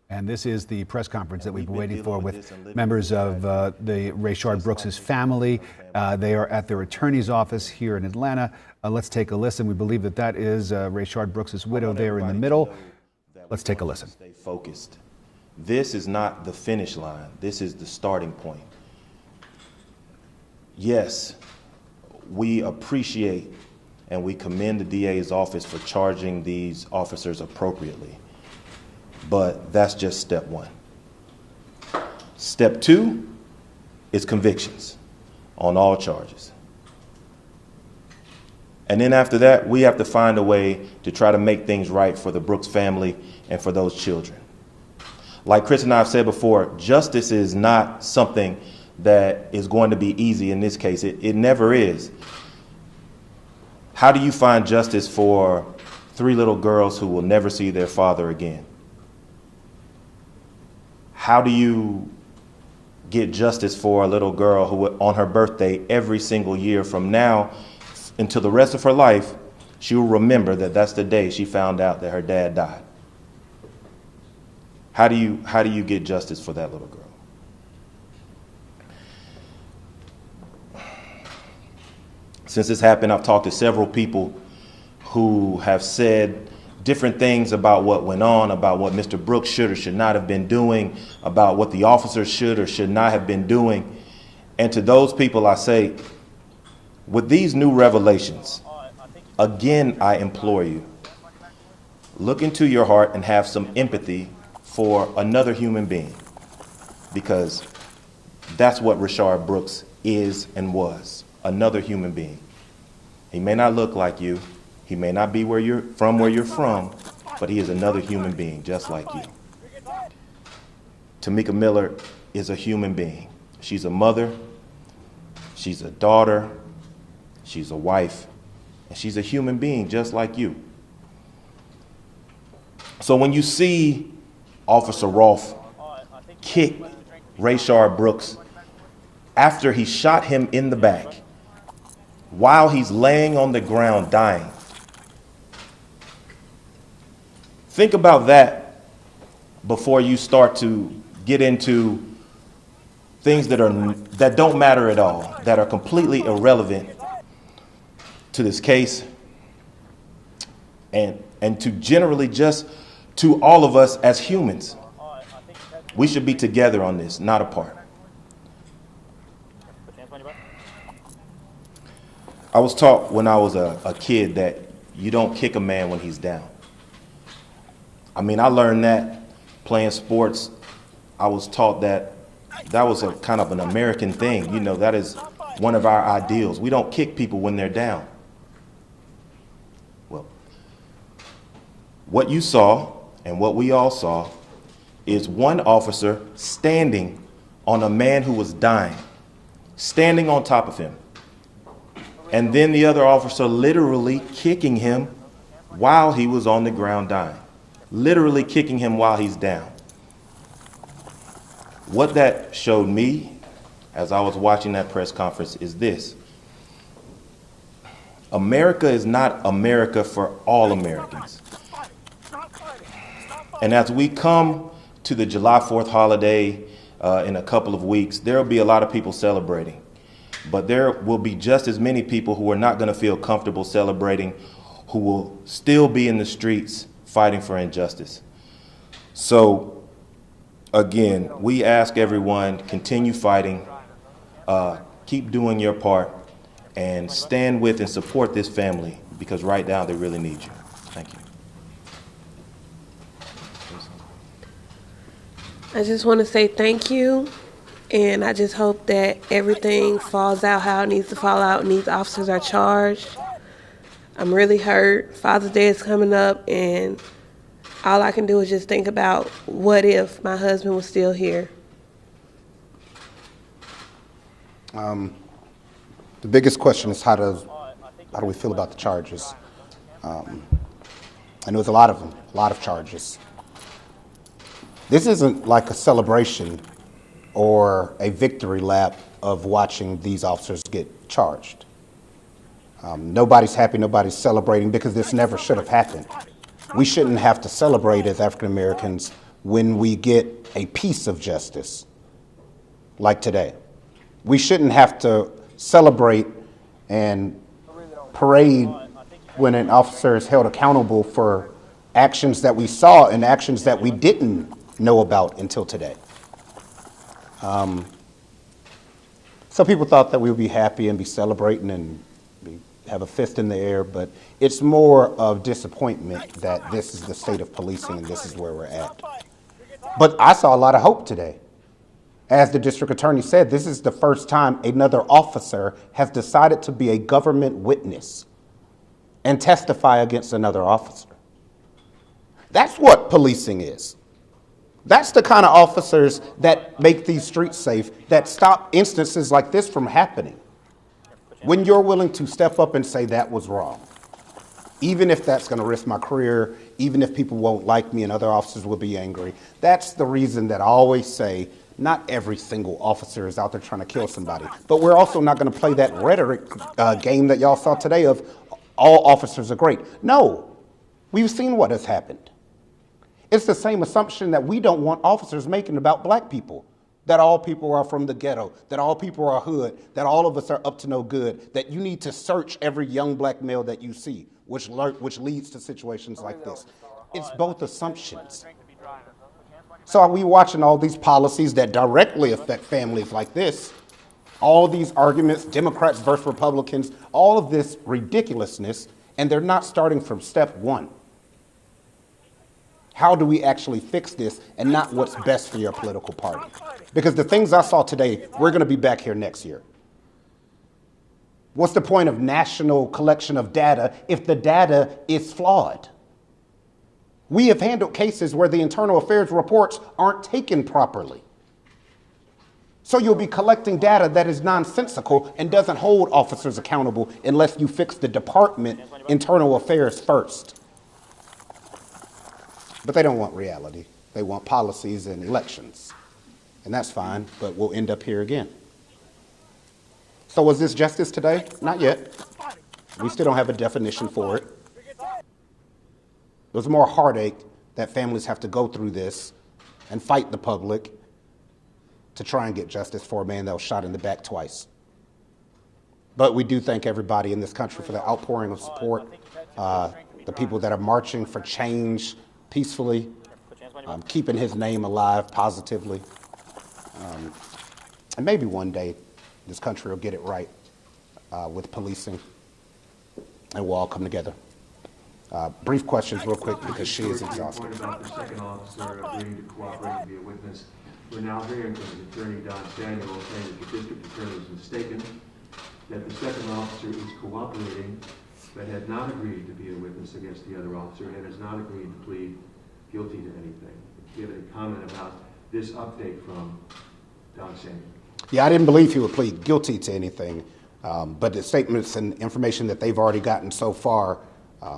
And this is the press conference that we've been waiting for with members of the Rayshard Brooks' family. They are at their attorney's office here in Atlanta. Let's take a listen. We believe that that is Rayshard Brooks' widow there in the middle. Let's take a listen. Stay focused. This is not the finish line. This is the starting point. Yes, we appreciate and we commend the DA's office for charging these officers appropriately. But that's just step one. Step two is convictions on all charges. And then after that, we have to find a way to try to make things right for the Brooks family and for those children. Like Chris and I have said before, justice is not something that is going to be easy in this case. It never is. How do you find justice for 3 little girls who will never see their father again? How do you get justice for a little girl who on her birthday every single year from now until the rest of her life, she will remember that that's the day she found out that her dad died? How do you get justice for that little girl? Since this happened, I've talked to several people who have said different things about what went on, about what Mr. Brooks should or should not have been doing, about what the officers should or should not have been doing. And to those people, I say, with these new revelations, again, I implore you, look into your heart and have some empathy for another human being, because that's what Rayshard Brooks is and was, another human being. He may not look like you. He may not be where you're from, but he is another human being just like you. TOMIKA Miller is a human being. She's a mother, she's a daughter, she's a wife, and she's a human being just like you. So when you see Officer Rolfe kick Rayshard Brooks after he shot him in the back, while he's laying on the ground dying, think about that before you start to get into things that don't matter at all, that are completely irrelevant to this case, and to generally just to all of us as humans. We should be together on this, not apart. I was taught when I was a kid that you don't kick a man when he's down. I mean, I learned that playing sports. I was taught that that was a kind of an American thing. You know, that is one of our ideals. We don't kick people when they're down. Well, what you saw and what we all saw is one officer standing on a man who was dying, standing on top of him. And then the other officer literally kicking him while he was on the ground dying. Literally kicking him while he's down. What that showed me as I was watching that press conference is this. America is not America for all Americans. And as we come to the July 4th holiday in a couple of weeks, there will be a lot of people celebrating. But there will be just as many people who are not going to feel comfortable celebrating, who will still be in the streets fighting for injustice. So, again, we ask everyone, continue fighting, keep doing your part, and stand with and support this family, because right now they really need you. Thank you. I just want to say thank you, and I just hope that everything falls out how it needs to fall out and these officers are charged. I'm really hurt. Father's Day is coming up, and all I can do is just think about what if my husband was still here. The biggest question is how do we feel about the charges? And there was a lot of them, a lot of charges. This isn't like a celebration or a victory lap of watching these officers get charged. Nobody's happy, nobody's celebrating, because this never should have happened. we shouldn't have to celebrate as African Americans when we get a piece of justice, like today. We shouldn't have to celebrate and parade when an officer is held accountable for actions that we saw and actions that we didn't know about until today. Some people thought that we would be happy and be celebrating and have a fist in the air, but it's more of disappointment that this is the state of policing and this is where we're at. But I saw a lot of hope today. As the district attorney said, this is the first time another officer has decided to be a government witness and testify against another officer. That's what policing is. That's the kind of officers that make these streets safe, that stop instances like this from happening. When you're willing to step up and say that was wrong, even if that's going to risk my career, even if people won't like me and other officers will be angry, that's the reason that I always say not every single officer is out there trying to kill somebody. But we're also not going to play that rhetoric game that y'all saw today of all officers are great. No, we've seen what has happened. It's the same assumption that we don't want officers making about black people, that all people are from the ghetto, that all people are hood, that all of us are up to no good, that you need to search every young black male that you see, which leads to situations like this. It's both assumptions. So are we watching all these policies that directly affect families like this? All these arguments, Democrats versus Republicans, all of this ridiculousness, and they're not starting from step one. How do we actually fix this and not what's best for your political party? Because the things I saw today, we're going to be back here next year. What's the point of national collection of data if the data is flawed? We have handled cases where the internal affairs reports aren't taken properly. So you'll be collecting data that is nonsensical and doesn't hold officers accountable unless you fix the department internal affairs first. But they don't want reality. They want policies and elections. And that's fine, but we'll end up here again. So was this justice today? Not yet. We still don't have a definition for it. There's more heartache that families have to go through this and fight the public to try and get justice for a man that was shot in the back twice. But we do thank everybody in this country for the outpouring of support, the people that are marching for change peacefully, keeping his name alive positively. And maybe one day this country will get it right with policing and we'll all come together. Brief questions real quick because she is exhausted. Point about the second officer agreeing to cooperate and be a witness. We're now hearing from the attorney, Don Samuel, saying that the district attorney is mistaken, that the second officer is cooperating, but had not agreed to be a witness against the other officer and has not agreed to plead guilty to anything. Give a comment about this update from Don Samuel. Yeah, I didn't believe he would plead guilty to anything, but the statements and information that they've already gotten so far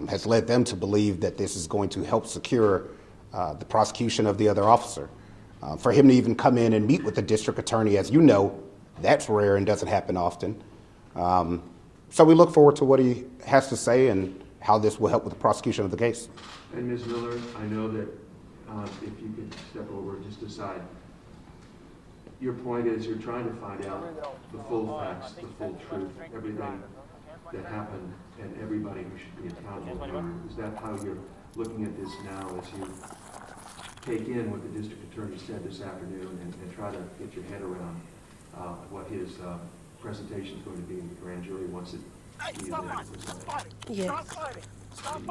has led them to believe that this is going to help secure the prosecution of the other officer. For him to even come in and meet with the district attorney, as you know, that's rare and doesn't happen often. So we look forward to what he has to say and how this will help with the prosecution of the case. And Ms. Miller, I know that if you could step over just aside, your point is you're trying to find out the full facts, the full truth, everything that happened and everybody who should be accountable for you. Is that how you're looking at this now as you take in what the district attorney said this afternoon and try to get your head around what his presentation is going to be in the grand jury once he is able to present it? Yes.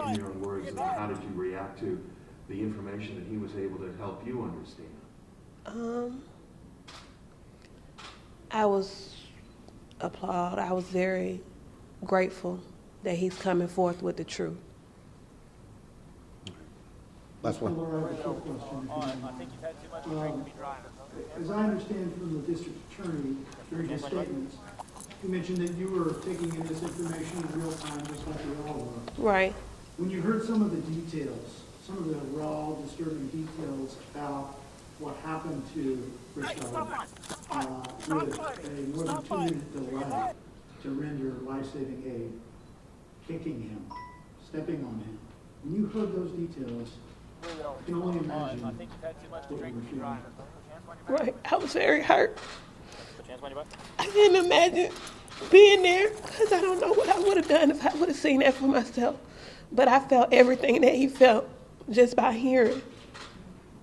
In your own words, how did you react to the information that he was able to help you understand? I was applaud. I was very grateful that he's coming forth with the truth. Last one. Laura, I have a quick question. As I understand from the district attorney during his statements, you mentioned that you were taking in this information in real time, just like we all were. Right. When you heard some of the details, some of the raw, disturbing details about what happened to Rayshard with a more than 2-minute delay to render life-saving aid, kicking him, stepping on him, When you heard those details, I can only imagine what you were feeling. Right. I was very hurt. I couldn't imagine being there because I don't know what I would have done if I would have seen that for myself. But I felt everything that he felt just by hearing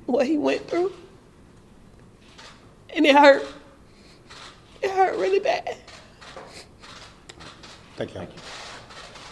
what he went through. And it hurt. It hurt really bad. Thank you.